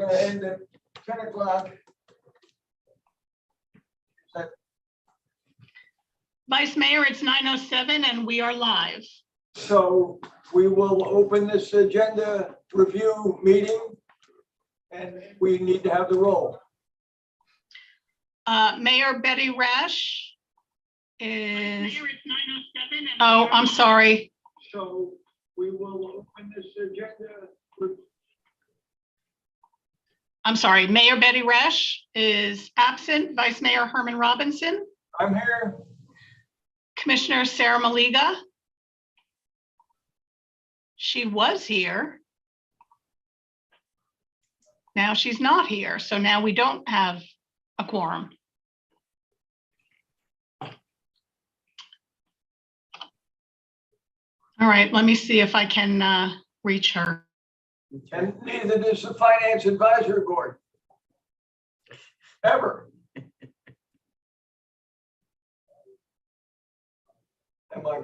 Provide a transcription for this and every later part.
gonna end at 10 o'clock. Vice Mayor, it's 9:07 and we are live. So we will open this agenda review meeting. And we need to have the roll. Mayor Betty Resch is. Oh, I'm sorry. So we will open this agenda. I'm sorry. Mayor Betty Resch is absent. Vice Mayor Herman Robinson. I'm here. Commissioner Sarah Maliga. She was here. Now she's not here, so now we don't have a quorum. All right, let me see if I can reach her. And neither does the Finance Advisory Board. Ever. Am I?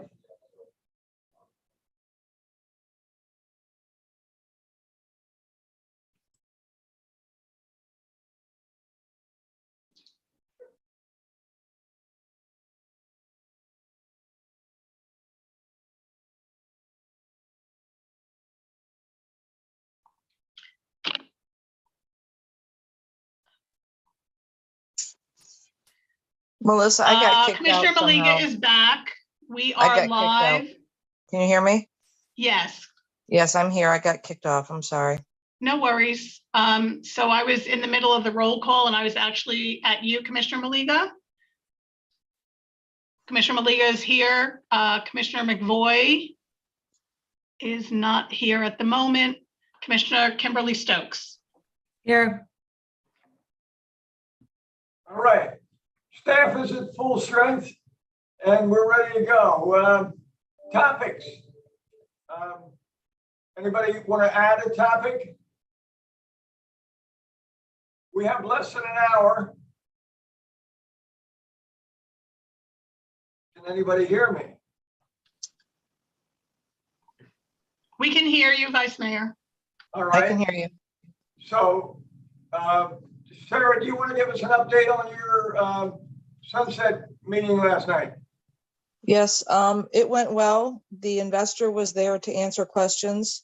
Melissa, I got kicked Commissioner out Maliga somehow. is back. We I got are kicked live. Can you hear me? Yes, Yes, I'm here. I got kicked off. I'm sorry. no worries. So I was in the middle of the roll call and I was actually at you, Commissioner Maliga. Commissioner Maliga is here. Commissioner McVoy is not here at the moment. Commissioner Kimberly Stokes. Here. All right. Staff is at full strength and we're ready to go. Topics. Anybody want to add a topic? We have less than an hour. Can anybody hear me? We can hear you, Vice Mayor. All I can right. hear you. So, Sarah, do you want to give us an update on your sunset meeting last night? Yes, it went well. The investor was there to answer questions.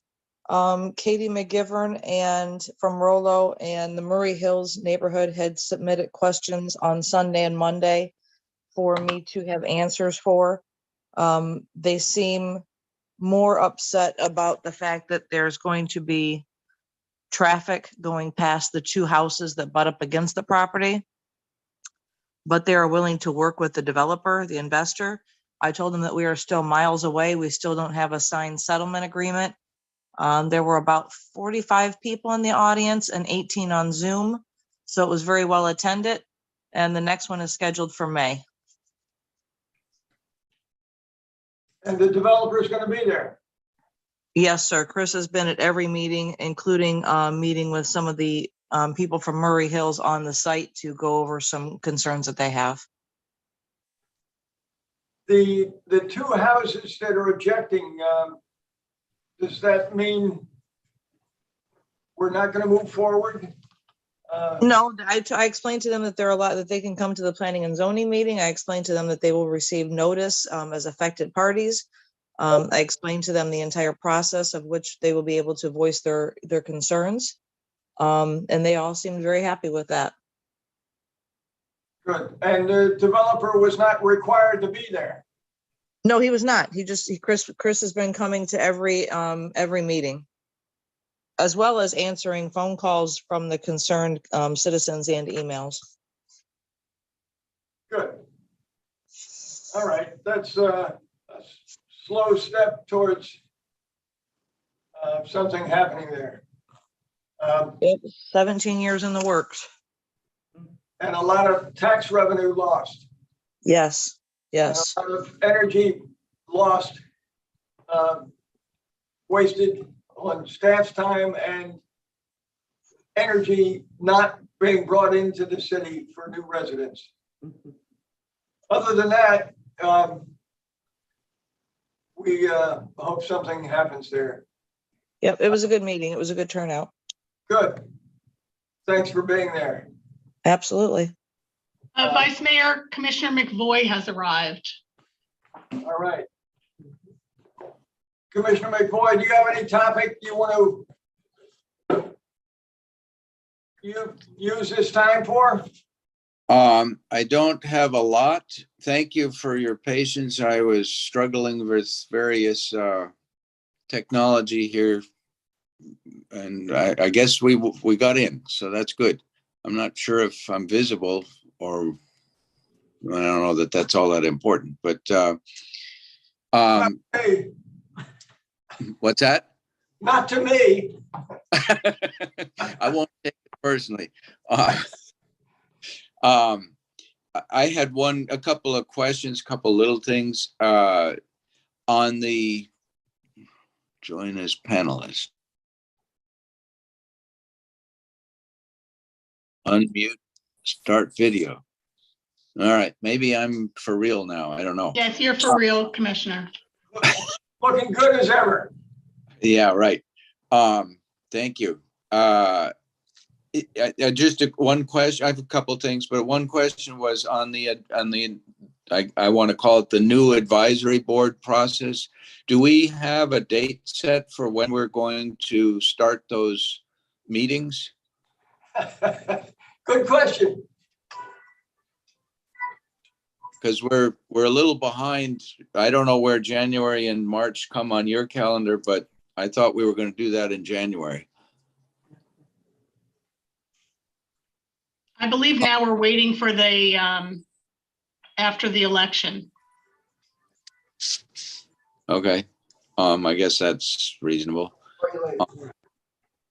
Katie McGivern and from Rollo and the Murray Hills neighborhood had submitted questions on Sunday and Monday for me to have answers for. They seem more upset about the fact that there's going to be traffic going past the two houses that butt up against the property. But they are willing to work with the developer, the investor. I told them that we are still miles away. We still don't have a signed settlement agreement. There were about 45 people in the audience and 18 on Zoom. So it was very well attended. And the next one is scheduled for May. And the developer is going to be there. Yes, sir. Chris has been at every meeting, including meeting with some of the people from Murray Hills on the site to go over some concerns that they have. The two houses that are objecting, does that mean we're not going to move forward? No, I explained to them that there are a lot that they can come to the planning and zoning meeting. I explained to them that they will receive notice as affected parties. I explained to them the entire process of which they will be able to voice their concerns. And they all seemed very happy with that. Good. And the developer was not required to be there. No, he was not. Chris has been coming to every meeting, as well as answering phone calls from the concerned citizens and emails. Good. All right. That's a slow step towards something happening there. 17 years in the works. And a lot of tax revenue lost. Yes, yes. And a lot of energy lost, wasted on staff's time and energy not being brought into the city for new residents. Other than that, we hope something happens there. Yep, it was a good meeting. It was a good turnout. Good. Thanks for being there. Absolutely. Vice Mayor, Commissioner McVoy has arrived. All right. Commissioner McVoy, do you have any topic you want to use this time for? I don't have a lot. Thank you for your patience. I was struggling with various technology here, and I guess we got in, so that's good. I'm not sure if I'm visible, or I don't know that that's all that important, but Hey, what's that? not to me. I won't take it personally. I had a couple of questions, couple little things on the join as panelist. Unmute, start video. All right, maybe I'm for real now. I don't know. Yes, you're for real, Commissioner. Looking good as ever. Yeah, right. Thank you. Just one question. I have a couple things, but one question was on the I want to call it the new advisory board process. Do we have a date set for when we're going to start those meetings? Good question. Because we're a little behind. I don't know where January and March come on your calendar, but I thought we were going to do that in January. I believe now we're waiting for the, after the election. Okay. I guess that's reasonable.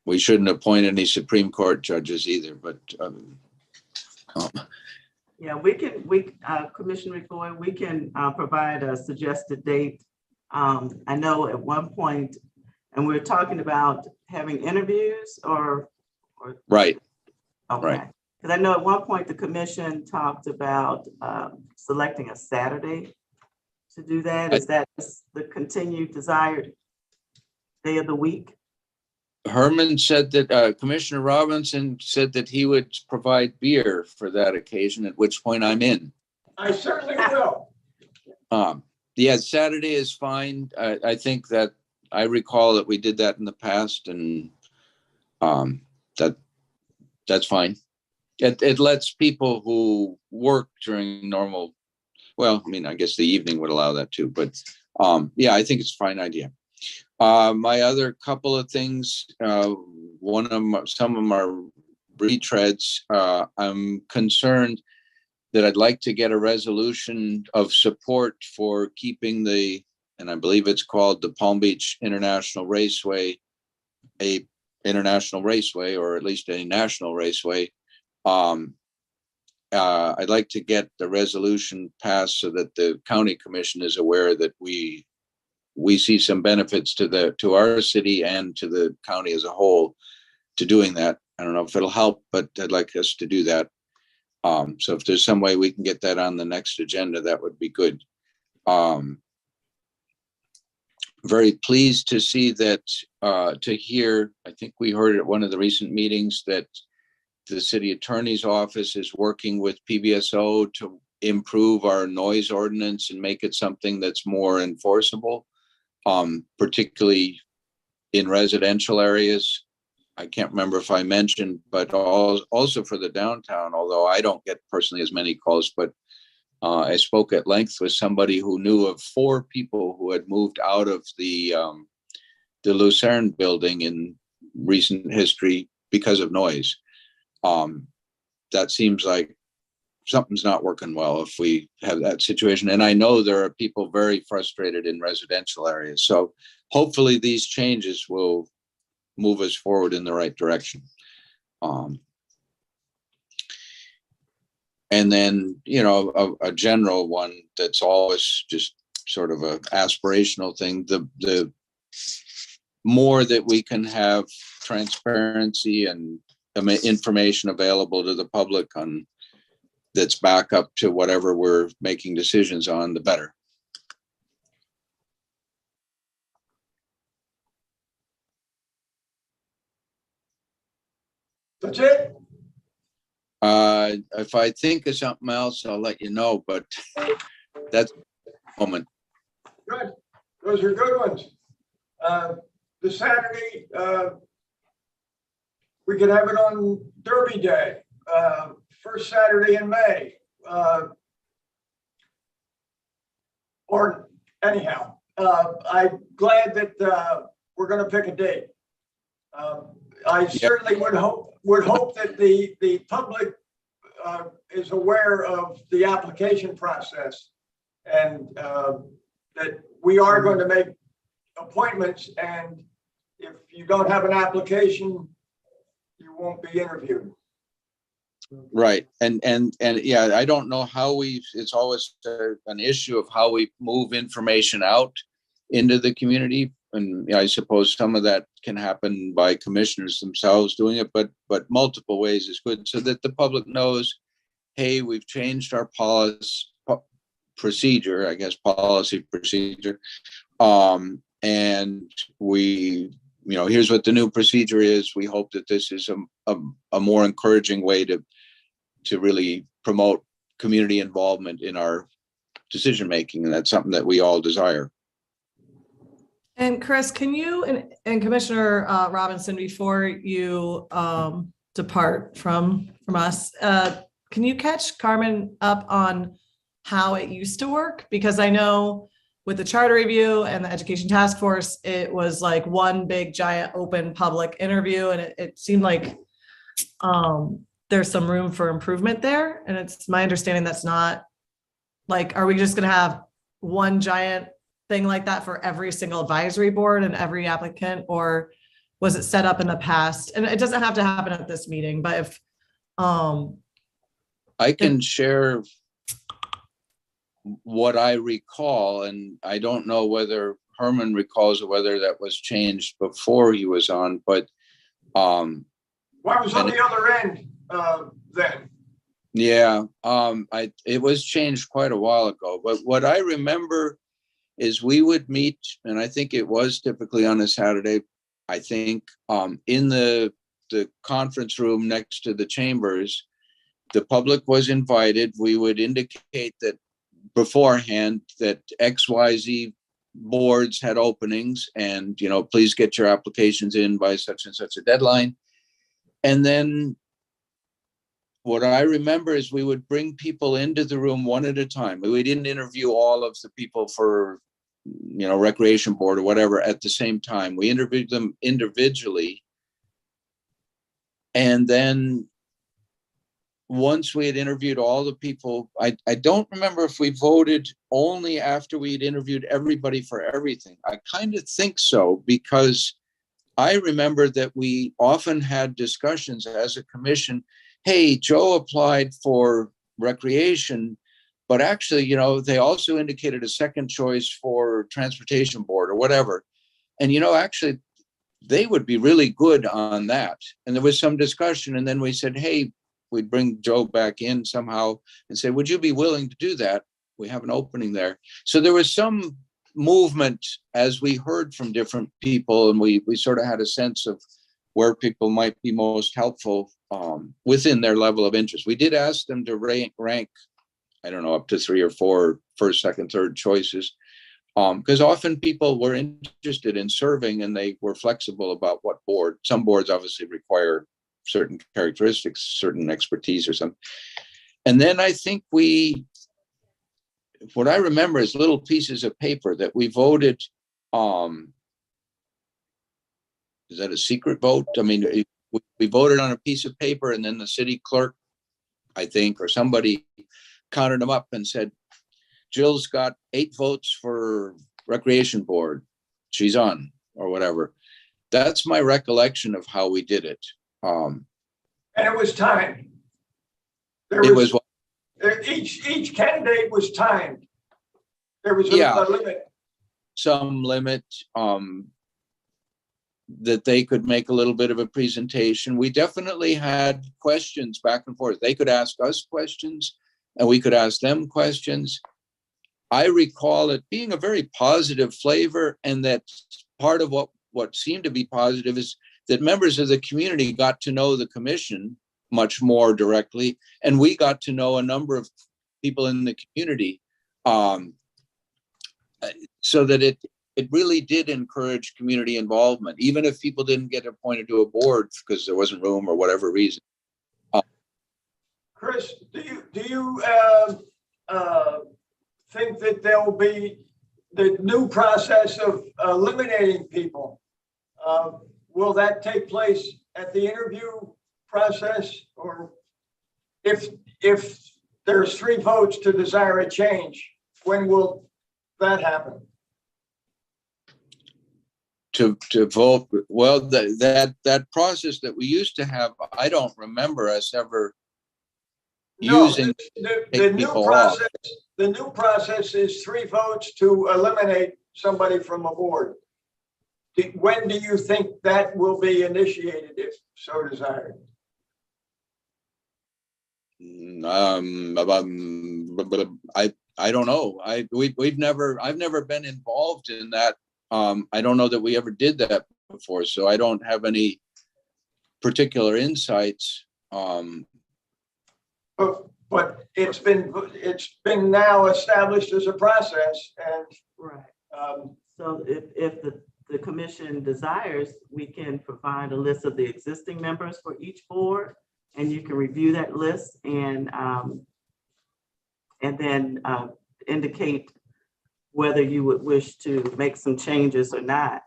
We shouldn't appoint any Supreme Court judges either, but Yeah, Commissioner McVoy, we can provide a suggested date. I know at one point, and we're talking about having interviews or right. okay. Right. Because I know at one point the commission talked about selecting a Saturday to do that. Is that the continued desired day of the week? Herman said that Commissioner Robinson said that he would provide beer for that occasion, at which point I'm in. I certainly will. Yeah, Saturday is fine. I think that I recall that we did that in the past, and that's fine. It lets people who work during normal, well, I mean, I guess the evening would allow that too, but yeah, I think it's a fine idea. My other couple of things, some of them are retreads. I'm concerned that I'd like to get a resolution of support for keeping and I believe it's called the Palm Beach International Raceway, a international raceway, or at least a national raceway. I'd like to get the resolution passed so that the county commission is aware that we see some benefits to our city and to the county as a whole to doing that. I don't know if it'll help, but I'd like us to do that. So if there's some way we can get that on the next agenda, that would be good. Very pleased to see that, to hear, I think we heard at one of the recent meetings that the city attorney's office is working with PBSO to improve our noise ordinance and make it something that's more enforceable, particularly in residential areas. I can't remember if I mentioned, but also for the downtown, although I don't get personally as many calls, but I spoke at length with somebody who knew of 4 people who had moved out of the Lucerne building in recent history because of noise. That seems like something's not working well if we have that situation. And I know there are people very frustrated in residential areas. So hopefully these changes will move us forward in the right direction. And then, a general one that's always just sort of a aspirational thing, the more that we can have transparency and information available to the public on that's back up to whatever we're making decisions on, the better. That's it? If I think of something else, I'll let you know, but that's the moment. Good. Those are good ones. The Saturday, we could have it on Derby Day, first Saturday in May. Or anyhow, I'm glad that we're going to pick a date. I certainly would hope that the public is aware of the application process, and that we are going to make appointments, and if you don't have an application, you won't be interviewed. Right. And yeah, I don't know how it's always an issue of how we move information out into the community. And yeah, I suppose some of that can happen by commissioners themselves doing it, but multiple ways is good so that the public knows, hey, we've changed our policy procedure. And we, here's what the new procedure is. We hope that this is a more encouraging way to really promote community involvement in our decision making, and that's something that we all desire. And Chris, can you and Commissioner Robinson, before you depart from us, can you catch Carmen up on how it used to work? Because I know with the charter review and the education task force, it was like one big giant open public interview, and it seemed like there's some room for improvement there. And it's my understanding that's not like, are we just going to have one giant thing like that for every single advisory board and every applicant, or was it set up in the past? And it doesn't have to happen at this meeting, but if I can share what I recall, and I don't know whether Herman recalls or whether that was changed before he was on, but Well, I was on the other end then. yeah, it was changed quite a while ago, but what I remember is we would meet, and I think it was typically on a Saturday, I think, in the conference room next to the chambers. The public was invited. We would indicate that beforehand that XYZ boards had openings, and please get your applications in by such and such a deadline. And then what I remember is we would bring people into the room one at a time. We didn't interview all of the people for recreation board or whatever at the same time. We interviewed them individually, and then once we had interviewed all the people, I don't remember if we voted only after we'd interviewed everybody for everything. I kind of think so, because I remember that we often had discussions as a commission. Hey, Joe applied for recreation, but actually, they also indicated a second choice for transportation board or whatever. And, actually, they would be really good on that. And there was some discussion. And then we said, hey, we'd bring Joe back in somehow and say, would you be willing to do that? We have an opening there. So there was some movement as we heard from different people, and we sort of had a sense of where people might be most helpful within their level of interest. We did ask them to rank, I don't know, up to 3 or 4 first, second, third choices, because often people were interested in serving and they were flexible about what board. Some boards obviously require certain characteristics, certain expertise or something. And then I think what I remember is little pieces of paper that we voted. Is that a secret vote? I mean, we voted on a piece of paper, and then the city clerk, I think, or somebody counted them up and said, Jill's got 8 votes for recreation board. She's on, or whatever. That's my recollection of how we did it. And it was timed. Each candidate was timed. There was a limit. Some limit that they could make a little bit of a presentation. We definitely had questions back and forth. They could ask us questions and we could ask them questions. I recall it being a very positive flavor, and that part of what seemed to be positive is that members of the community got to know the commission much more directly. And we got to know a number of people in the community, so that it really did encourage community involvement, even if people didn't get appointed to a board because there wasn't room or whatever reason. Chris, do you think that there will be the new process of eliminating people? Will that take place at the interview process, or if there's 3 votes to desire a change, when will that happen? To vote, well, that process that we used to have, I don't remember us ever No, using. the take new people process. The new process is 3 votes to eliminate somebody from a board. When do you think that will be initiated, if so desired? I don't know. I've never been involved in that. I don't know that we ever did that before, so I don't have any particular insights. But it's been now established as a process, and Right. um, So if the commission desires, we can provide a list of the existing members for each board, and you can review that list and then indicate whether you would wish to make some changes or not.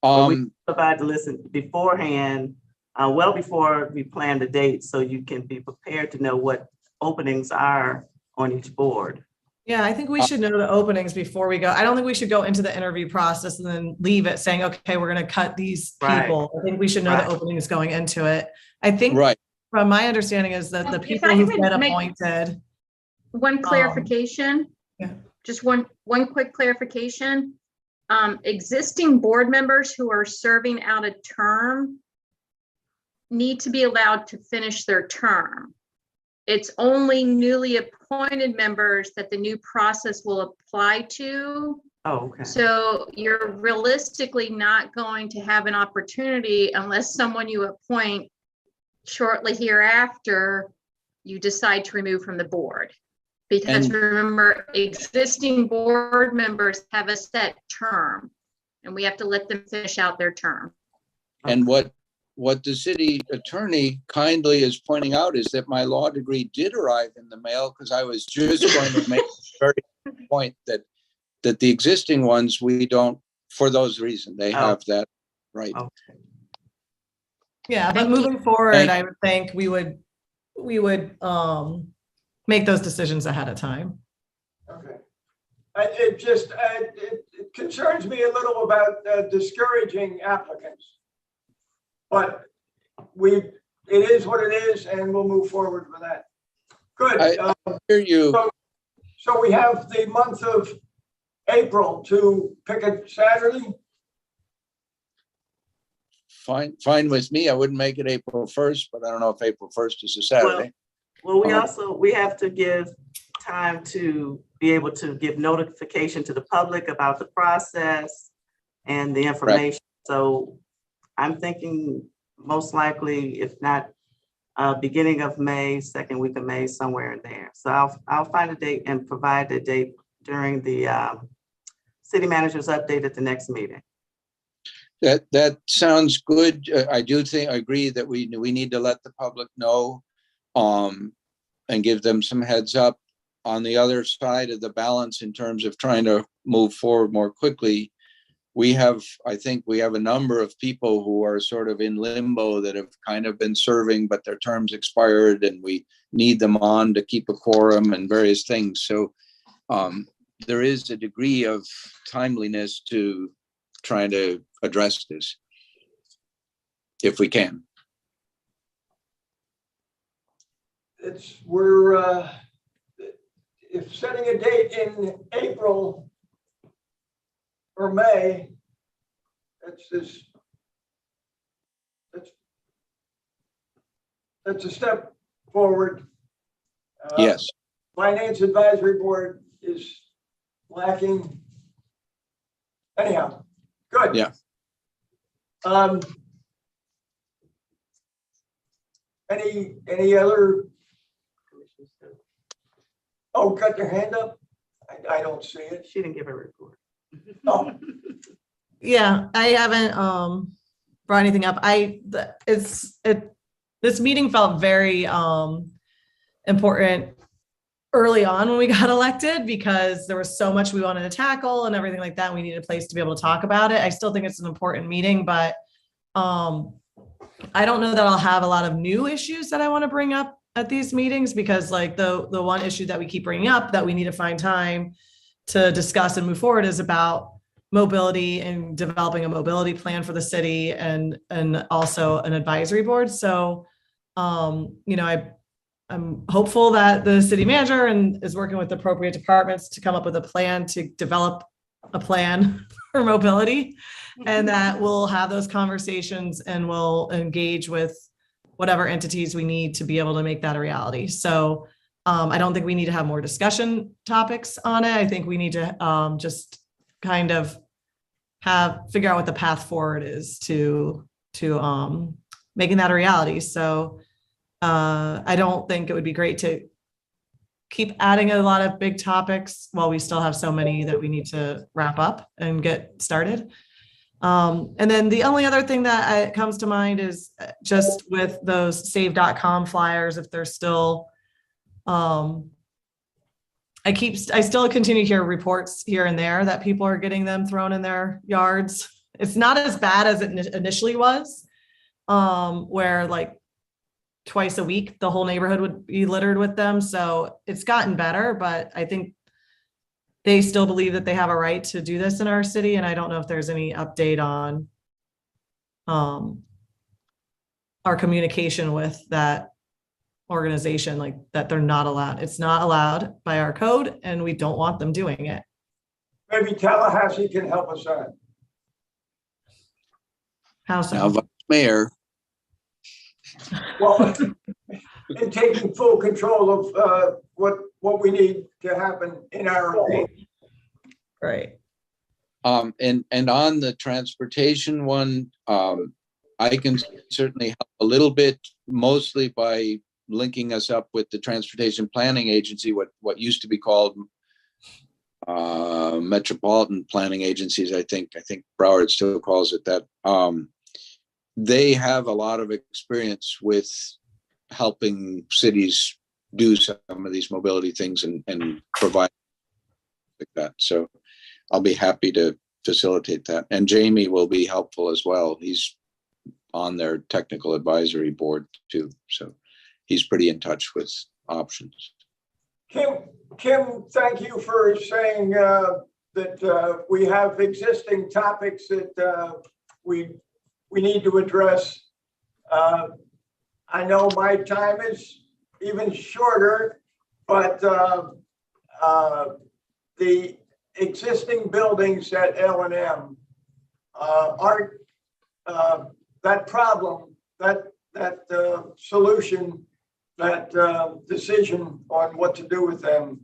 But we provide the list beforehand, well before we plan the date, so you can be prepared to know what openings are on each board. Yeah, I think we should know the openings before we go. I don't think we should go into the interview process and then leave it saying, okay, we're going to cut these Right. people. I think we should know the Right. openings going into it. I think right. from my understanding is that the If people I who've could been make- appointed. One clarification. yeah. Just one quick clarification. Existing board members who are serving out a term need to be allowed to finish their term. It's only newly appointed members that the new process will apply to. Oh, okay. So you're realistically not going to have an opportunity unless someone you appoint shortly hereafter, you decide to remove from the board. Because And- remember, existing board members have a set term and we have to let them finish out their term. And what the city attorney kindly is pointing out is that my law degree did arrive in the mail, because I was just going to make the very point that the existing ones, we don't, for those reasons, they have that right. Okay. Yeah, but Thank you. moving forward, Thank- I would think we would make those decisions ahead of time. okay. It concerns me a little about discouraging applicants. But it is what it is, and we'll move forward with that. Good. I hear you. So we have the month of April to pick a Saturday. Fine with me. I wouldn't make it April 1st, but I don't know if April 1st is a Saturday. Well, we have to give time to be able to give notification to the public about the process and the information. So I'm thinking most likely, if not beginning of May, second week of May, somewhere in there. So I'll find a date and provide the date during the city manager's update at the next meeting. That sounds good. I agree that we need to let the public know and give them some heads up. On the other side of the balance, in terms of trying to move forward more quickly, I think we have a number of people who are sort of in limbo that have kind of been serving, but their terms expired, and we need them on to keep a quorum and various things. So there is a degree of timeliness to trying to address this, if we can. If setting a date in April or May, that's a step forward. Yes. Finance Advisory Board is lacking. Anyhow, good. Yeah. any other, oh, got their hand up? I don't see it. She didn't give a report. Oh. Yeah, I haven't brought anything up. This meeting felt very important early on when we got elected because there was so much we wanted to tackle and everything like that. We needed a place to be able to talk about it. I still think it's an important meeting, but I don't know that I'll have a lot of new issues that I want to bring up at these meetings because like the one issue that we keep bringing up that we need to find time to discuss and move forward is about mobility and developing a mobility plan for the city and also an advisory board. So, I'm hopeful that the city manager is working with appropriate departments to come up with a plan to develop a plan for mobility and that we'll have those conversations and we'll engage with whatever entities we need to be able to make that a reality. So I don't think we need to have more discussion topics on it. I think we need to just kind of figure out what the path forward is to making that a reality. So I don't think it would be great to keep adding a lot of big topics while we still have so many that we need to wrap up and get started. And then the only other thing that comes to mind is just with those save.com flyers, if they're still, I still continue to hear reports here and there that people are getting them thrown in their yards. It's not as bad as it initially was, where like twice a week, the whole neighborhood would be littered with them. So it's gotten better, but I think they still believe that they have a right to do this in our city. And I don't know if there's any update on our communication with that organization, like that they're not allowed. It's not allowed by our code and we don't want them doing it. Maybe Tallahassee can help us on it. How Now, so? Vice Mayor, Well, in taking full control of what we need to happen in our own. Right. and on the transportation one, I can certainly help a little bit, mostly by linking us up with the Transportation Planning Agency, what used to be called Metropolitan Planning Agencies. I think Broward still calls it that. They have a lot of experience with helping cities do some of these mobility things and provide like that. So I'll be happy to facilitate that. And Jamie will be helpful as well. He's on their technical advisory board too. So he's pretty in touch with options. Kim, thank you for saying that we have existing topics that we need to address. I know my time is even shorter, but the existing buildings at L&M aren't that problem, that solution, that decision on what to do with them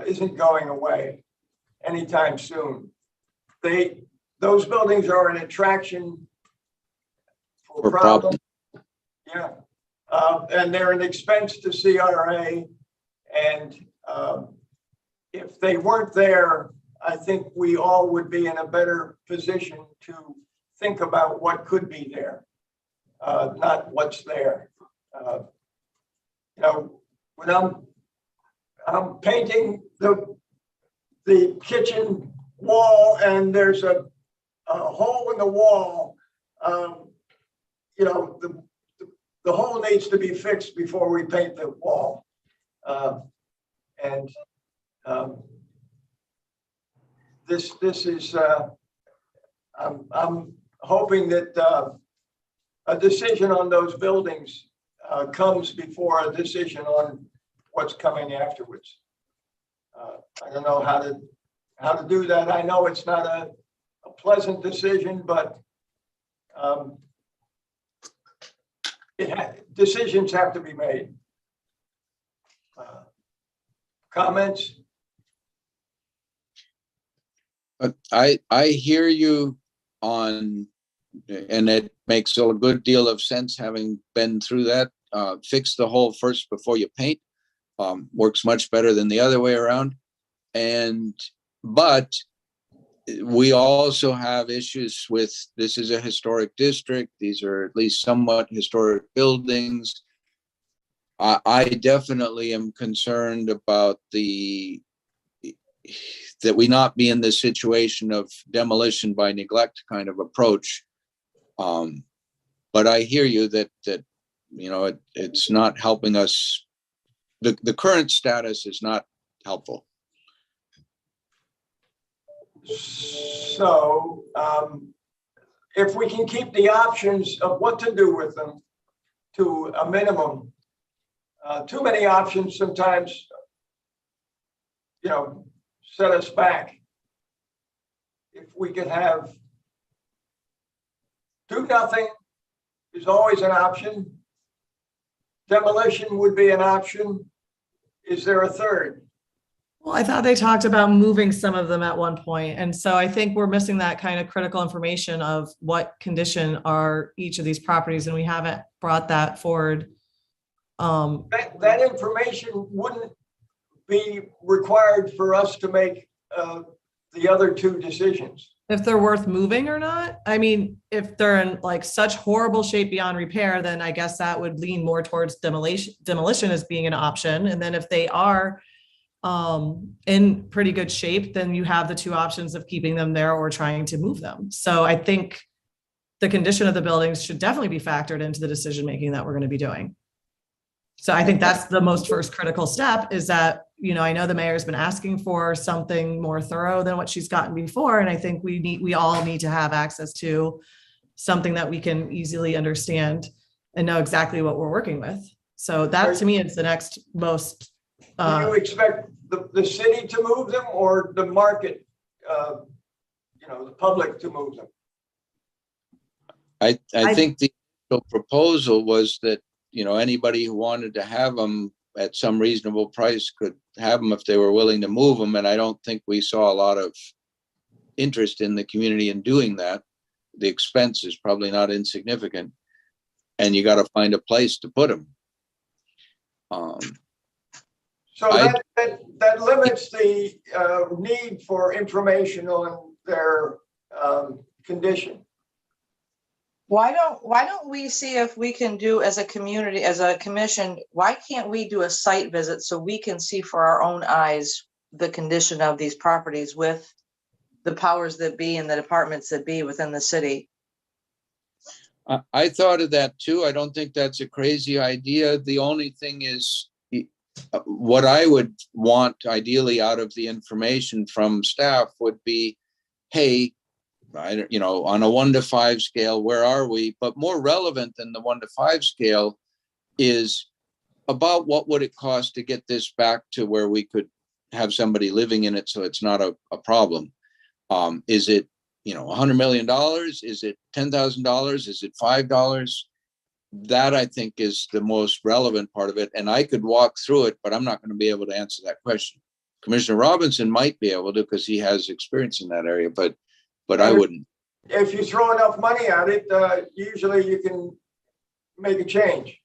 isn't going away anytime soon. Those buildings are an attraction for problem. Yeah, and they're an expense to CRA. And if they weren't there, I think we all would be in a better position to think about what could be there, not what's there. When I'm painting the kitchen wall and there's a hole in the wall, the hole needs to be fixed before we paint the wall. This is, I'm hoping that a decision on those buildings comes before a decision on what's coming afterwards. I don't know how to do that. I know it's not a pleasant decision, but decisions have to be made. Comments? I hear you on, and it makes a good deal of sense having been through that fix the hole first before you paint. Works much better than the other way around. But we also have issues with, this is a historic district. These are at least somewhat historic buildings. I definitely am concerned about that we not be in this situation of demolition by neglect kind of approach. But I hear you that it's not helping us. The current status is not helpful. So if we can keep the options of what to do with them to a minimum, too many options sometimes, set us back. If we could have do nothing is always an option. Demolition would be an option. Is there a third? Well, I thought they talked about moving some of them at one point, and so I think we're missing that kind of critical information of what condition are each of these properties, and we haven't brought that forward. That information wouldn't be required for us to make the other two decisions. If they're worth moving or not. I mean, if they're in like such horrible shape beyond repair, then I guess that would lean more towards demolition as being an option. And then if they are in pretty good shape, then you have the two options of keeping them there or trying to move them. So I think the condition of the buildings should definitely be factored into the decision-making that we're going to be doing. So I think that's the most first critical step, is that, I know the mayor's been asking for something more thorough than what she's gotten before. And I think we all need to have access to something that we can easily understand and know exactly what we're working with. So that to me is the next most. Do you expect the city to move them or the market, the public to move them? I think the proposal was that, anybody who wanted to have them at some reasonable price could have them if they were willing to move them. And I don't think we saw a lot of interest in the community in doing that. The expense is probably not insignificant, and you got to find a place to put them. So that limits the need for information on their condition. Why don't we see if we can do, as a community, as a commission, why can't we do a site visit so we can see for our own eyes the condition of these properties with the powers that be and the departments that be within the city? I thought of that too. I don't think that's a crazy idea. The only thing is, what I would want ideally out of the information from staff would be, hey, on a 1 to 5 scale, where are we? But more relevant than the 1 to 5 scale is about what would it cost to get this back to where we could have somebody living in it so it's not a problem. Is it, $100 million? Is it $10,000? Is it $5? That I think is the most relevant part of it. And I could walk through it, but I'm not going to be able to answer that question. Commissioner Robinson might be able to, because he has experience in that area, but I wouldn't. If you throw enough money at it, usually you can make a change.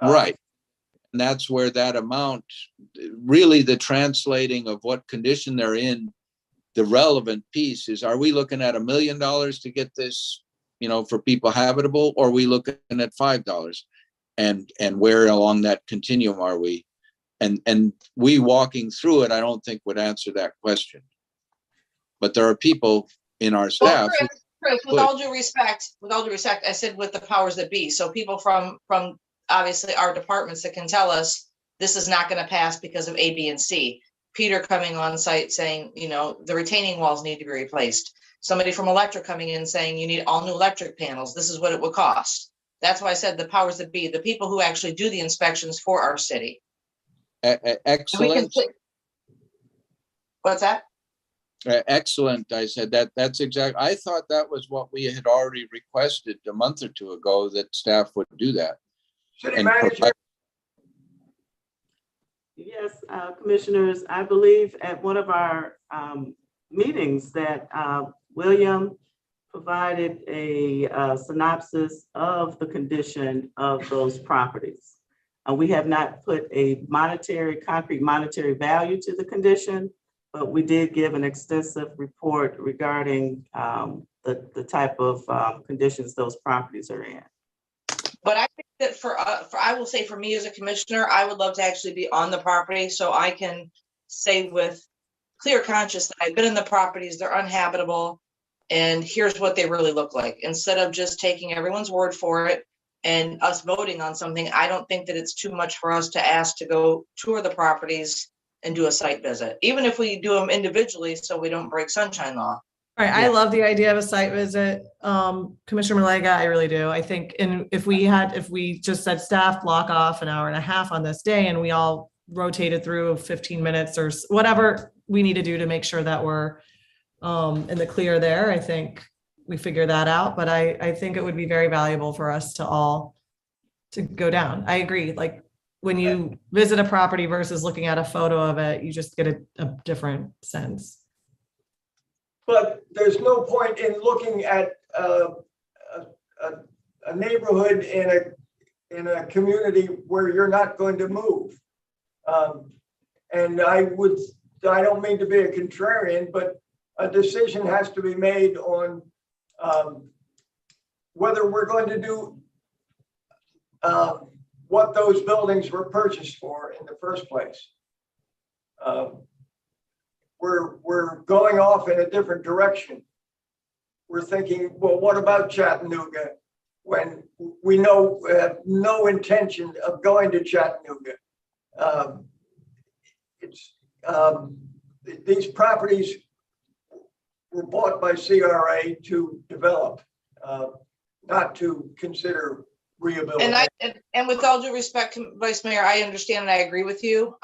Right. And that's where that amount, really the translating of what condition they're in, the relevant piece is, are we looking at $1 million to get this, for people habitable, or are we looking at $5? And where along that continuum are we? And we walking through it, I don't think would answer that question. But there are people in our staff. Well, Chris, with all due respect, I said with the powers that be. So people from obviously our departments that can tell us this is not going to pass because of A, B, and C. Peter coming on site saying, the retaining walls need to be replaced. Somebody from electric coming in saying you need all new electric panels. This is what it would cost. That's why I said the powers that be, the people who actually do the inspections for our city. Excellent. What's that? Excellent. I said that's exact. I thought that was what we had already requested a month or two ago, that staff would do that. City manager. Yes, commissioners, I believe at one of our meetings that William provided a synopsis of the condition of those properties. We have not put a concrete monetary value to the condition, but we did give an extensive report regarding the type of conditions those properties are in. But I think that I will say for me as a commissioner, I would love to actually be on the property so I can say with clear conscience that I've been in the properties, they're uninhabitable, and here's what they really look like. Instead of just taking everyone's word for it and us voting on something, I don't think that it's too much for us to ask to go tour the properties and do a site visit, even if we do them individually so we don't break sunshine law. All right, I Yeah. love the idea of a site visit. Commissioner Malega, I really do. I think, and if we just said staff block off an hour and a half on this day and we all rotated through 15 minutes or whatever we need to do to make sure that we're in the clear there, I think we figure that out. But I think it would be very valuable for us to all to go down. I agree. Like when you visit a property versus looking at a photo of it, you just get a different sense. But there's no point in looking at a neighborhood in a community where you're not going to move. And I don't mean to be a contrarian, but a decision has to be made on whether we're going to do what those buildings were purchased for in the first place. We're going off in a different direction. We're thinking, well, what about Chattanooga? When we know we have no intention of going to Chattanooga. These properties were bought by CRA to develop, not to consider rehabilitation. And with all due respect, Vice Mayor, I understand and I agree with you.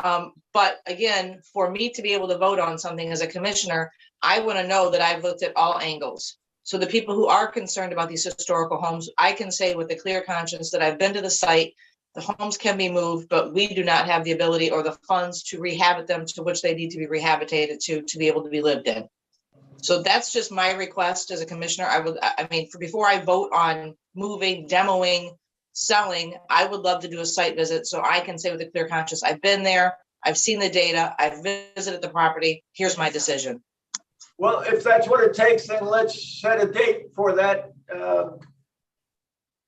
But again, for me to be able to vote on something as a commissioner, I want to know that I've looked at all angles. So the people who are concerned about these historical homes, I can say with a clear conscience that I've been to the site, the homes can be moved, but we do not have the ability or the funds to rehabilitate them to which they need to be rehabilitated to be able to be lived in. So that's just my request as a commissioner. Before I vote on moving, demoing, selling, I would love to do a site visit so I can say with a clear conscience, I've been there, I've seen the data, I've visited the property, here's my decision. Well, if that's what it takes, then let's set a date for that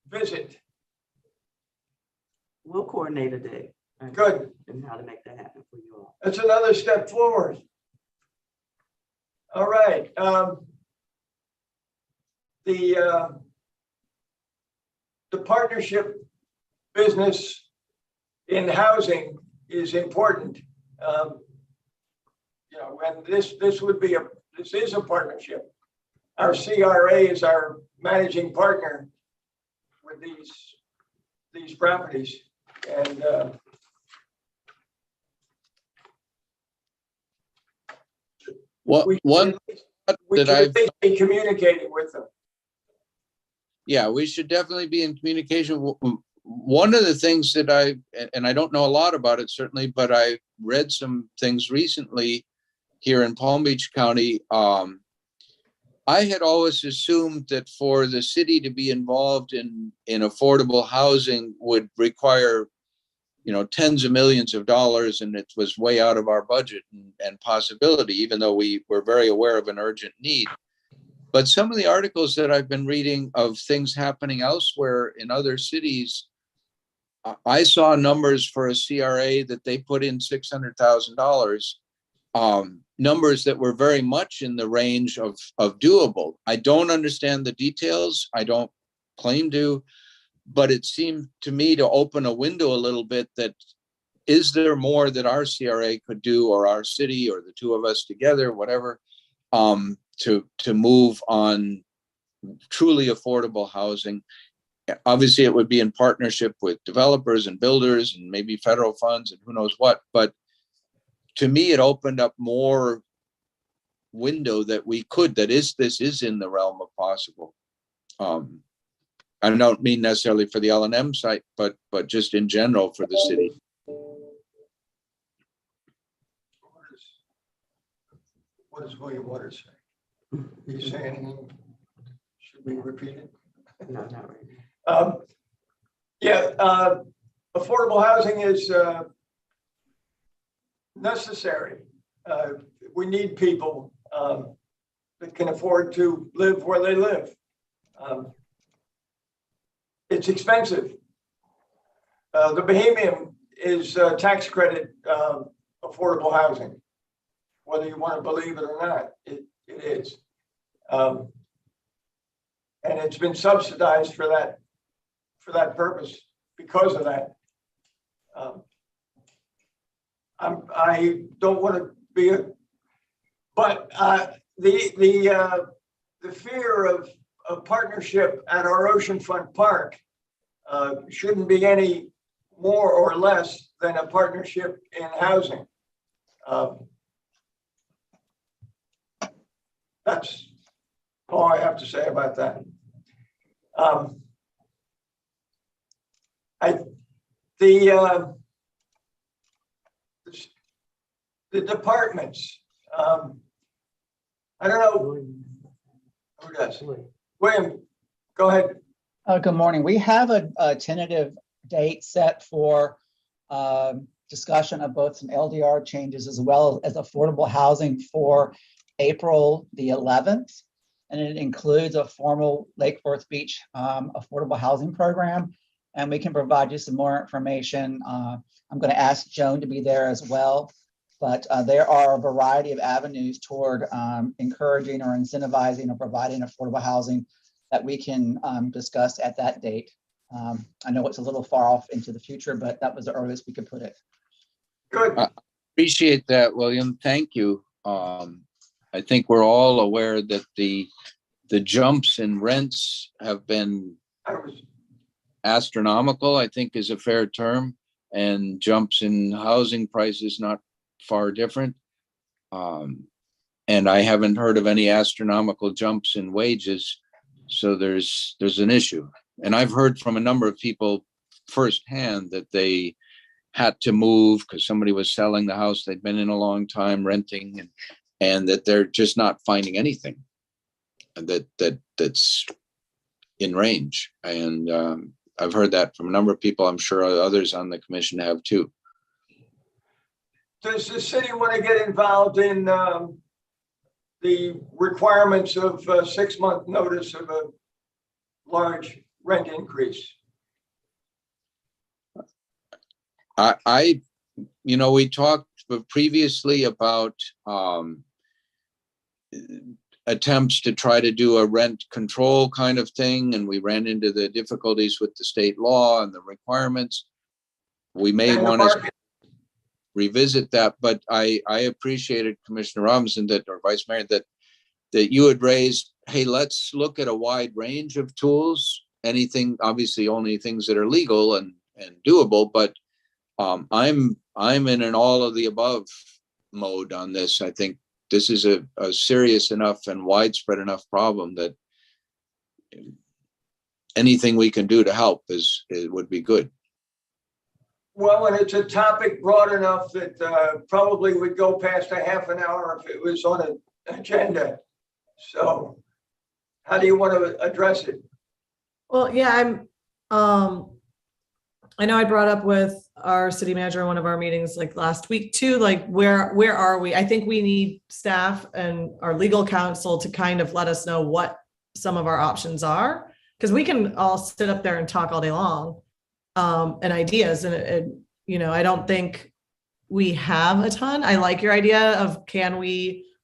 visit. We'll coordinate a day. Good. And how to make that happen for you all. That's another step forward. All right. The partnership business in housing is important. And this is a partnership. Our CRA is our managing partner with these properties, and we should at least be communicating with them. Yeah, we should definitely be in communication. One of the things that and I don't know a lot about it certainly, but I read some things recently here in Palm Beach County. I had always assumed that for the city to be involved in affordable housing would require, tens of millions of dollars, and it was way out of our budget and possibility, even though we were very aware of an urgent need. But some of the articles that I've been reading of things happening elsewhere in other cities, I saw numbers for a CRA that they put in $600,000, numbers that were very much in the range of doable. I don't understand the details. I don't claim to, but it seemed to me to open a window a little bit that is there more that our CRA could do, or our city, or the two of us together, whatever, to move on truly affordable housing. Obviously, it would be in partnership with developers and builders and maybe federal funds and who knows what. But to me, it opened up more window that this is in the realm of possible. I don't mean necessarily for the L&M site, but just in general for the city. What does William Waters say? Did he say anything? Should we repeat it? No, not really. affordable housing is necessary. We need people that can afford to live where they live. It's expensive. The Bahamian is tax credit affordable housing, whether you want to believe it or not, it is. And it's been subsidized for that purpose because of that. I don't want to be but the fear of a partnership at our oceanfront park shouldn't be any more or less than a partnership in housing. That's all I have to say about that. The departments. I don't know who does. William, go ahead. Good morning. We have a tentative date set for discussion of both some LDR changes as well as affordable housing for April the 11th. And it includes a formal Lake Worth Beach affordable housing program. And we can provide you some more information. I'm going to ask Joan to be there as well. But there are a variety of avenues toward encouraging or incentivizing or providing affordable housing that we can discuss at that date. I know it's a little far off into the future, but that was the earliest we could put it. Good. Appreciate that, William. Thank you. I think we're all aware that the jumps in rents have been astronomical, I think is a fair term, and jumps in housing prices not far different. And I haven't heard of any astronomical jumps in wages. So there's an issue. And I've heard from a number of people firsthand that they had to move because somebody was selling the house they'd been in a long time renting, and that they're just not finding anything that's in range. And I've heard that from a number of people. I'm sure others on the commission have too. Does the city want to get involved in the requirements of 6-month notice of a large rent increase? We talked previously about attempts to try to do a rent control kind of thing, and we ran into the difficulties with the state law and the requirements. We may want to revisit that, but I appreciated, Commissioner Robinson, or Vice Mayor, that you had raised, hey, let's look at a wide range of tools, anything, obviously only things that are legal and doable, but I'm in an all of the above mode on this. I think this is a serious enough and widespread enough problem that anything we can do to help would be good. Well, and it's a topic broad enough that probably would go past a half an hour if it was on an agenda. So how do you want to address it? Well, yeah, I know I brought up with our city manager in one of our meetings like last week too, like where are we? I think we need staff and our legal counsel to kind of let us know what some of our options are, because we can all sit up there and talk all day long and ideas. And I don't think we have a ton. I like your idea of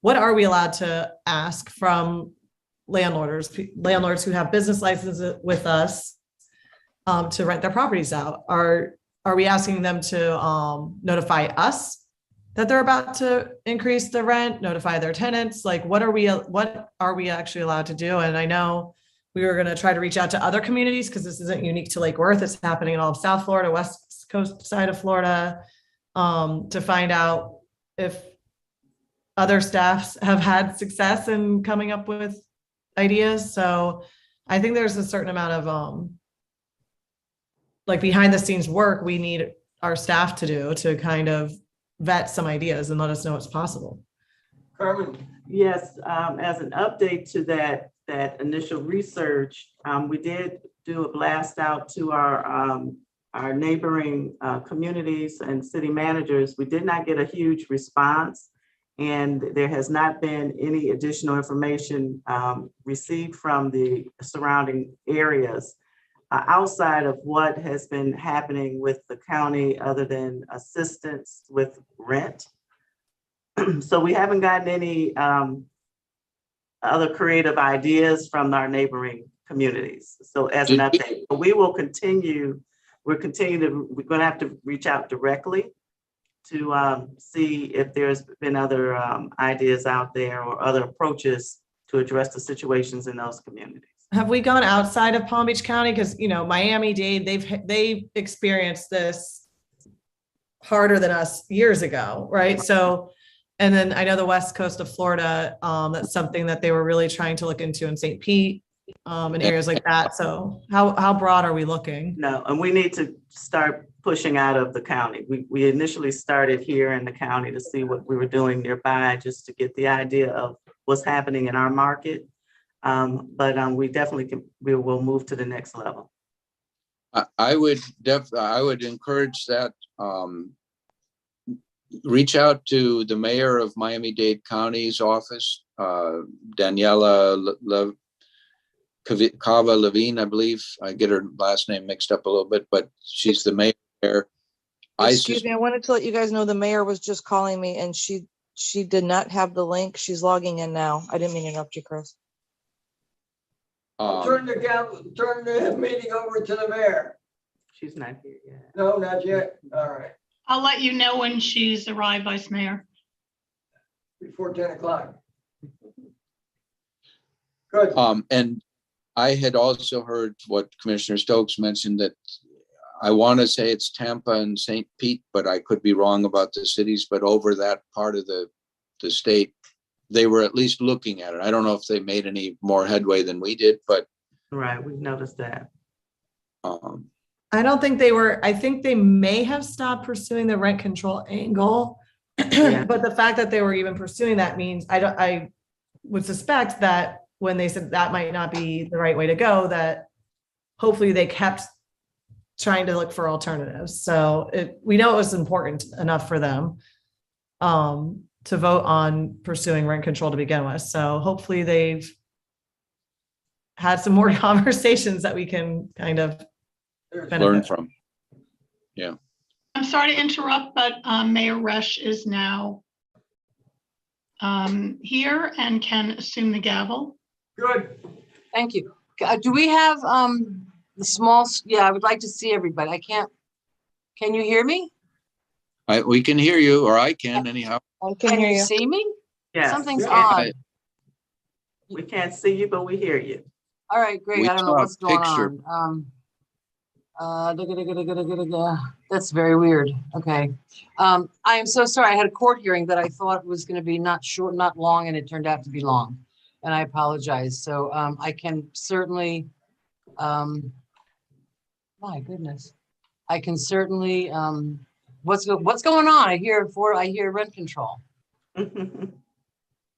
what are we allowed to ask from landlords who have business licenses with us to rent their properties out? Are we asking them to notify us that they're about to increase the rent, notify their tenants? Like, what are we actually allowed to do? And I know we were going to try to reach out to other communities because this isn't unique to Lake Worth. It's happening in all of South Florida, West Coast side of Florida, to find out if other staffs have had success in coming up with ideas. So I think there's a certain amount of like behind the scenes work we need our staff to do to kind of vet some ideas and let us know what's possible. Carmen? Yes, as an update to that initial research, we did do a blast out to our our neighboring communities and city managers, we did not get a huge response. And there has not been any additional information received from the surrounding areas outside of what has been happening with the county other than assistance with rent. So we haven't gotten any other creative ideas from our neighboring communities. So as an update, but we will continue, we're gonna have to reach out directly to see if there's been other ideas out there or other approaches to address the situations in those communities. Have we gone outside of Palm Beach County? Because, you know, Miami-Dade, they've experienced this harder than us years ago, right? So, and then I know the west coast of Florida, that's something that they were really trying to look into in St. Pete, and areas like that. So how broad are we looking? No, and we need to start pushing out of the county. We initially started here in the county to see what we were doing nearby, just to get the idea of what's happening in our market. But we definitely we will move to the next level. I would encourage that. Reach out to the mayor of Miami-Dade County's office, Daniela Cava Levine, I believe. I get her last name mixed up a little bit, but she's the mayor there. Excuse me, I wanted to let you guys know the mayor was just calling me and she did not have the link. She's logging in now. I didn't mean to interrupt you, Chris. Turn the meeting over to the mayor. She's not here yet. No, not yet. All right, I'll let you know when she's arrived, Vice Mayor. before 10 o'clock. Good. And I had also heard what Commissioner Stokes mentioned, that I want to say it's Tampa and St. Pete, but I could be wrong about the cities, but over that part of the state, they were at least looking at it. I don't know if they made any more headway than we did, but Right, we've noticed that. I don't think they were, I think they may have stopped pursuing the rent control angle. Yeah. But the fact that they were even pursuing that means I would suspect that when they said that might not be the right way to go, that hopefully they kept trying to look for alternatives. So we know it was important enough for them to vote on pursuing rent control to begin with. So hopefully they've had some more conversations that we can kind of learn benefit from. I'm sorry to interrupt, but Mayor Resch is now here and can assume the gavel. Good. Thank you. Do we have the small, yeah, I would like to see everybody. I can't, can you hear me? We can hear you, or I can anyhow. I can Can hear you you. see me? Yes. Something's Yeah. odd. We can't see you, but we hear you. All right, great. We I don't know saw a what's going picture. on. That's very weird. Okay. I am so sorry. I had a court hearing that I thought was going to be not short, not long, and it turned out to be long. And I apologize. So I can certainly, my goodness, I can certainly, what's going on? I hear rent control.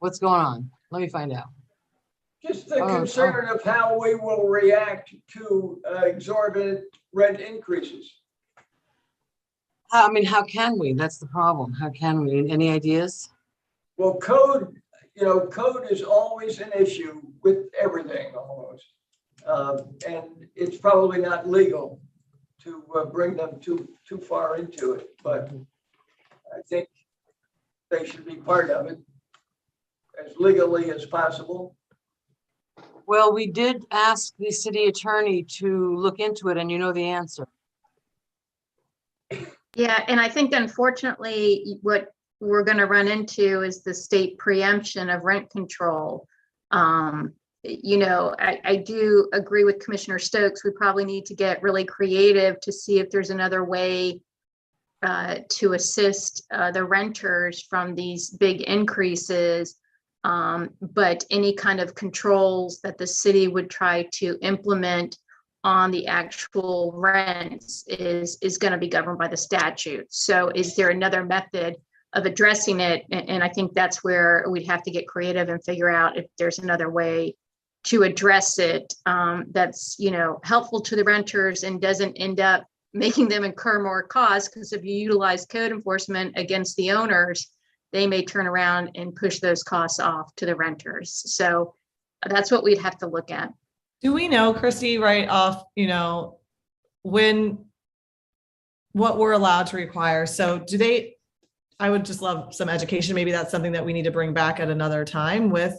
What's going on? Let me find out. Just the concern of how we will react to exorbitant rent increases. I mean, how can we? That's the problem. How can we? Any ideas? Well, code is always an issue with everything almost. And it's probably not legal to bring them too far into it, but I think they should be part of it as legally as possible. Well, we did ask the city attorney to look into it, and you know the answer. Yeah, and I think unfortunately, what we're going to run into is the state preemption of rent control. You know, I do agree with Commissioner Stokes. We probably need to get really creative to see if there's another way to assist the renters from these big increases. But any kind of controls that the city would try to implement on the actual rents is going to be governed by the statute. So is there another method of addressing it? And I think that's where we'd have to get creative and figure out if there's another way to address it that's, you know, helpful to the renters and doesn't end up making them incur more costs, because if you utilize code enforcement against the owners, they may turn around and push those costs off to the renters. So that's what we'd have to look at. Do we know, Christy, right off, what we're allowed to require? So I would just love some education. Maybe that's something that we need to bring back at another time with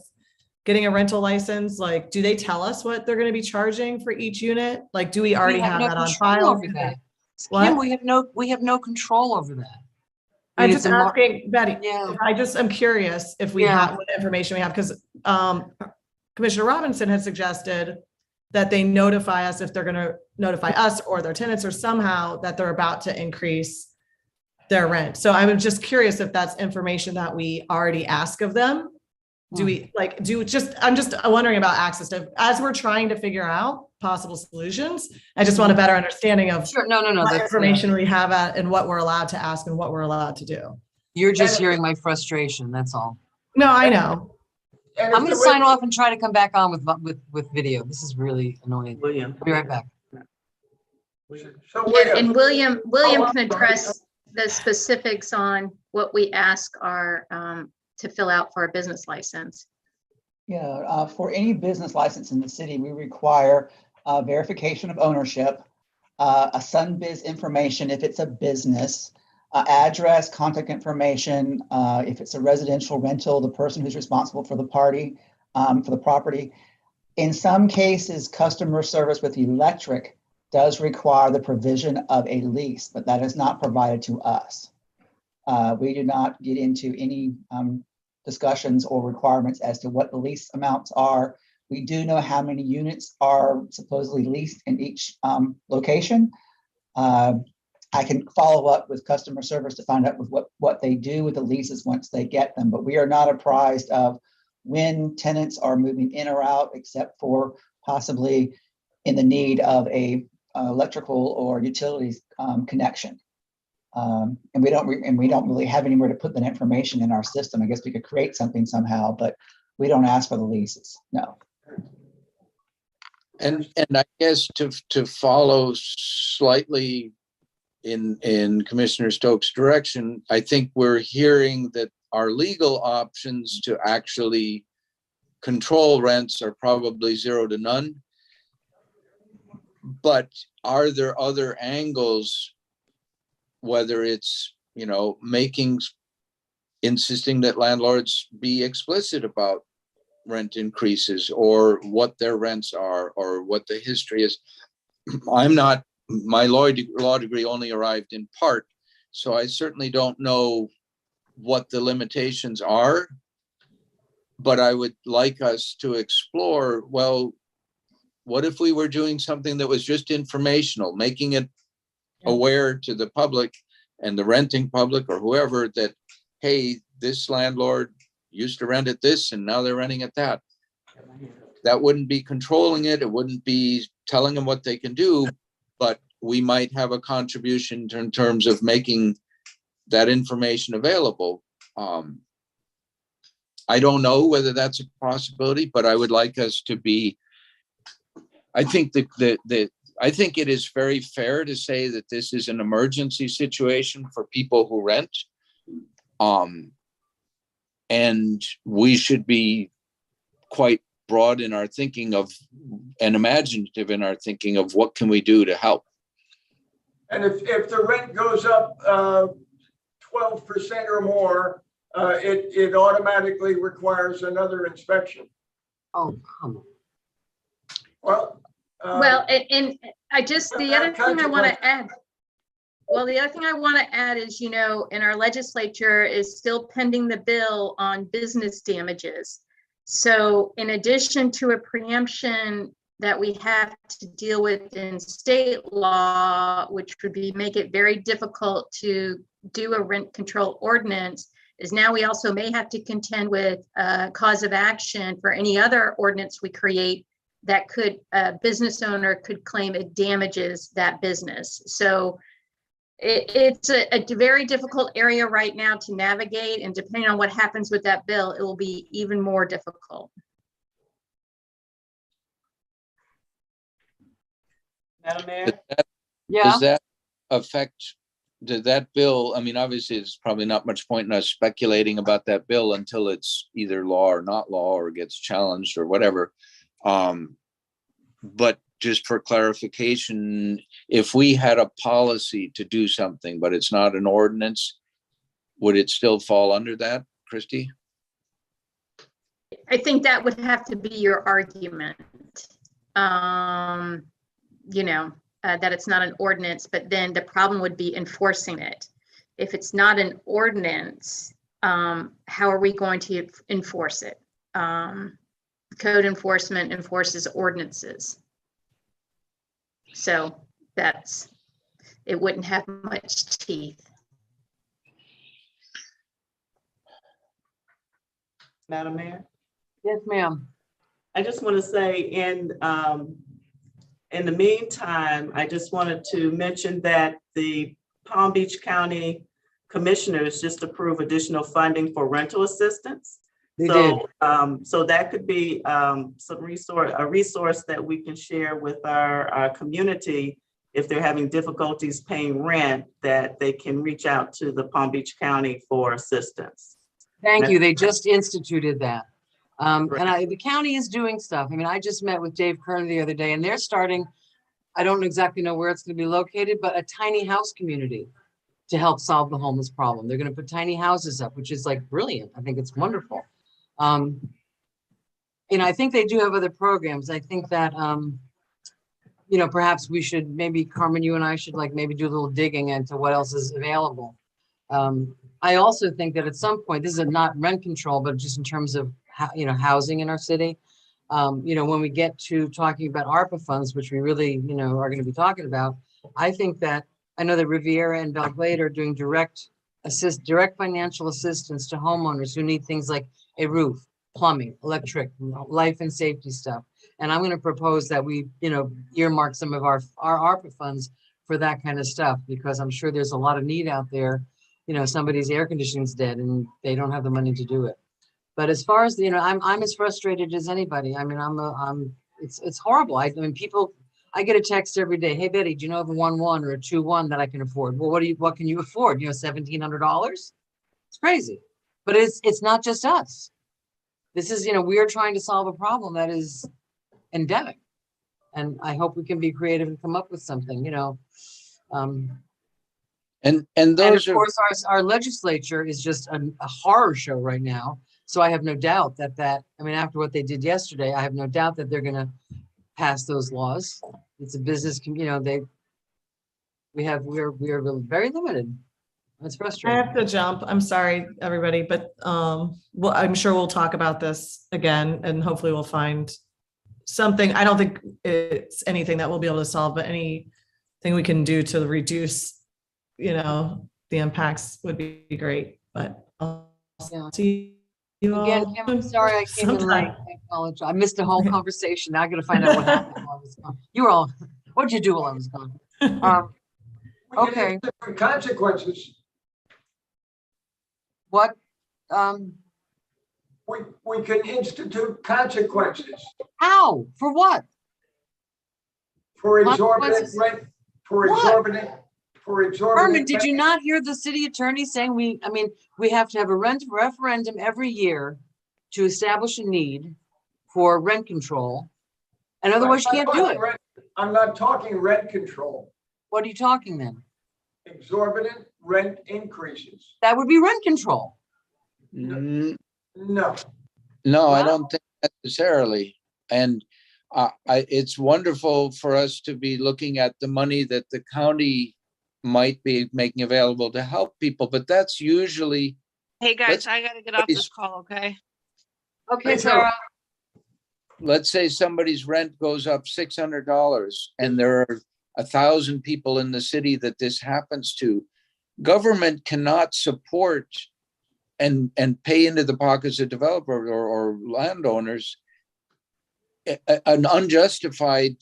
getting a rental license. Like, do they tell us what they're going to be charging for each unit? Like, do we already have no that on control file? over that. What? Kim, we have no control over that. I I'm mean, just it's a mar- asking, Betty, Yeah. I'm curious if we Yeah. have what information we have, because Commissioner Robinson had suggested that they notify us if they're gonna notify us or their tenants or somehow that they're about to increase their rent. So I'm just curious if that's information that we already ask of them. I'm just wondering about access to, as we're trying to figure out possible solutions. I just want a better understanding of Sure, no, what that's information we have and what we're allowed to ask and what we're allowed to do. You're just hearing my frustration, that's all. No, I know. And I'm if gonna the sign rent- off and try to come back on with video. This is really annoying. William. I'll be right back. So And William, William I'm can sorry. address the specifics on what we ask our, to fill out for a business license. Yeah, for any business license in the city, we require verification of ownership, a SunBiz information if it's a business, address, contact information, if it's a residential rental, the person who's responsible for the party, for the property. In some cases, customer service with electric does require the provision of a lease, but that is not provided to us. We do not get into any discussions or requirements as to what the lease amounts are. We do know how many units are supposedly leased in each location. I can follow up with customer service to find out with what they do with the leases once they get them, but we are not apprised of when tenants are moving in or out, except for possibly in the need of a electrical or utilities connection. And we don't really have anywhere to put that information in our system. I guess we could create something somehow, but we don't ask for the leases. No. And I guess to follow slightly in Commissioner Stokes' direction, I think we're hearing that our legal options to actually control rents are probably 0 to none. But are there other angles, whether it's, insisting that landlords be explicit about rent increases or what their rents are or what the history is? My law degree only arrived in part, so I certainly don't know what the limitations are, but I would like us to explore, well, what if we were doing something that was just informational, making it aware to the public and the renting public or whoever that, hey, this landlord used to rent at this and now they're renting at that. That wouldn't be controlling it. It wouldn't be telling them what they can do, but we might have a contribution in terms of making that information available. I don't know whether that's a possibility, but I would like us to be, I think I think it is very fair to say that this is an emergency situation for people who rent. And we should be quite broad in our thinking of and imaginative in our thinking of what can we do to help. And if the rent goes up 12% or more, it automatically requires another inspection. Oh, come on. Well. Well, and I just, the other thing I want consequence. to add. Well, the other thing I want to add is, in our legislature is still pending the bill on business damages. So in addition to a preemption that we have to deal with in state law, which would make it very difficult to do a rent control ordinance, is now we also may have to contend with a cause of action for any other ordinance we create that a business owner could claim it damages that business. So it's a very difficult area right now to navigate, and depending on what happens with that bill, it will be even more difficult. Madam Mayor? Yeah, Does that affect, did that bill, I mean, obviously, it's probably not much point in us speculating about that bill until it's either law or not law or gets challenged or whatever. But just for clarification, if we had a policy to do something, but it's not an ordinance, would it still fall under that, Christie? I think that would have to be your argument. You know, that it's not an ordinance, but then the problem would be enforcing it. If it's not an ordinance, how are we going to enforce it? Code enforcement enforces ordinances. So it wouldn't have much teeth. Madam Mayor? Yes, ma'am. I just want to say in the meantime, I just wanted to mention that the Palm Beach County Commissioners just approved additional funding for rental assistance. They did. So that could be a resource that we can share with our community if they're having difficulties paying rent, that they can reach out to the Palm Beach County for assistance. Thank you. They just instituted that. The county is doing stuff. I mean, I just met with Dave Kern the other day, and they're starting, I don't exactly know where it's going to be located, but a tiny house community to help solve the homeless problem. They're going to put tiny houses up, which is like brilliant. I think it's wonderful. I think they do have other programs. I think that, perhaps we should, maybe Carmen, you and I should maybe do a little digging into what else is available. I also think that at some point, this is not rent control, but just in terms of housing in our city. When we get to talking about ARPA funds, which we really, are going to be talking about, I think that I know that Riviera and Belgrade are doing direct financial assistance to homeowners who need things like a roof, plumbing, electric, life and safety stuff. And I'm going to propose that we, earmark some of our ARPA funds for that kind of stuff, because I'm sure there's a lot of need out there. Somebody's air conditioning's dead and they don't have the money to do it. But as far as, I'm as frustrated as anybody. I mean, it's horrible. I get a text every day. Hey, Betty, do you know of a 1-1 or a 2-1 that I can afford? Well, what can you afford? $1,700? It's crazy, but it's not just us. This is, we are trying to solve a problem that is endemic. And I hope we can be creative and come up with something, And And those of are, course, our legislature is just a horror show right now. So I have no doubt that after what they did yesterday, I have no doubt that they're going to pass those laws. It's a business, we're very limited. It's I frustrating. have to jump. I'm sorry, everybody, but I'm sure we'll talk about this again, and hopefully we'll find something. I don't think it's anything that we'll be able to solve, but anything we can do to reduce, the impacts would be great. But I'll see you all Again, Kim, I'm sorry I came in late. sometime. I apologize. I missed the whole conversation. Now I got to find out what happened while I was gone. What'd you do while I was gone? We can Okay. have different consequences. What? We can institute consequences How? For what? for exorbitant Consequences? rent, for What? exorbitant. Herman, did you not hear the city attorney saying we have to have a rent referendum every year to establish a need for rent control? And otherwise you can't do it. I'm not talking rent control, What are you talking then? exorbitant rent increases. That would be rent control. no, No, I don't think necessarily. And it's wonderful for us to be looking at the money that the county might be making available to help people, but that's usually, Hey, Let's- guys, I gotta get off this call, okay? Okay, Thank you. Sarah. let's say somebody's rent goes up $600 and there are 1,000 people in the city that this happens to. Government cannot support and pay into the pockets of developers or landowners an unjustified,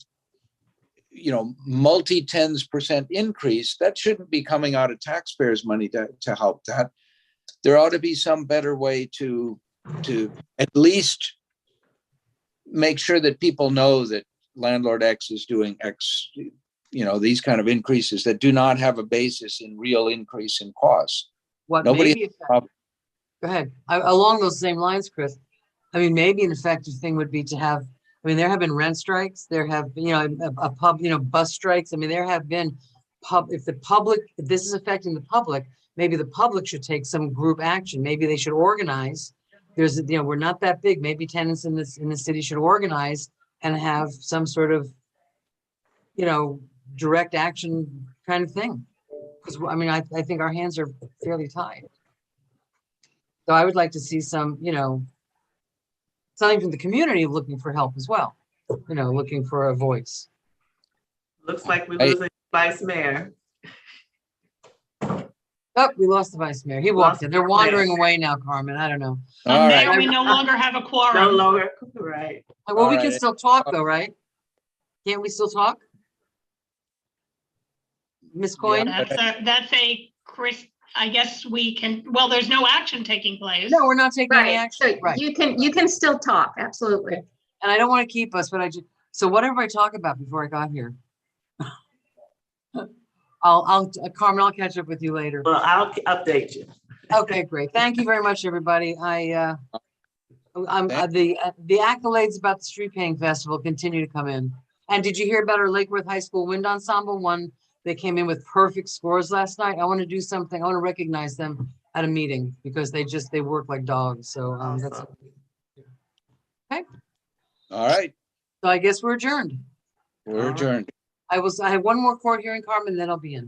multi-10% increase. That shouldn't be coming out of taxpayers' money to help that. There ought to be some better way to at least make sure that people know that landlord X is doing X these kind of increases that do not have a basis in real increase in costs. What Nobody maybe, go ahead, along those same lines, Chris. I mean, maybe an effective thing would be to have, I mean, there have been rent strikes, there have, a pub, bus strikes. I mean, there have been if this is affecting the public, maybe the public should take some group action. Maybe they should organize. We're not that big. Maybe tenants in the city should organize and have some sort of, direct action kind of thing. Because I mean, I think our hands are fairly tied. So I would like to see some, something from the community looking for help as well, looking for a voice. Looks like we're losing vice mayor. Oh, we lost the vice mayor. He walked in. They're wandering away now, Carmen. I don't know. All right. Mayor, we no longer have a No quorum. longer, right. Well, we can right. still talk though, right? Can't we still talk? Ms. Coyne? That's a Chris, I guess we can, well, there's no action taking place. No, we're not taking any Right, so action. Right. you can still talk, absolutely. And I don't want to keep us, but so what did everybody talk about before I got here? Carmen, I'll catch up with you later. Well, I'll update you. Okay, great. Thank you very much, everybody. The accolades about the Street Painting Festival continue to come in. And did you hear about our Lake Worth High School Wind Ensemble? They came in with perfect scores last night. I want to do something. I want to recognize them at a meeting because they work like dogs. So that's okay. All right. So I guess we're adjourned. We're adjourned. I have one more court hearing, Carmen, then I'll be in.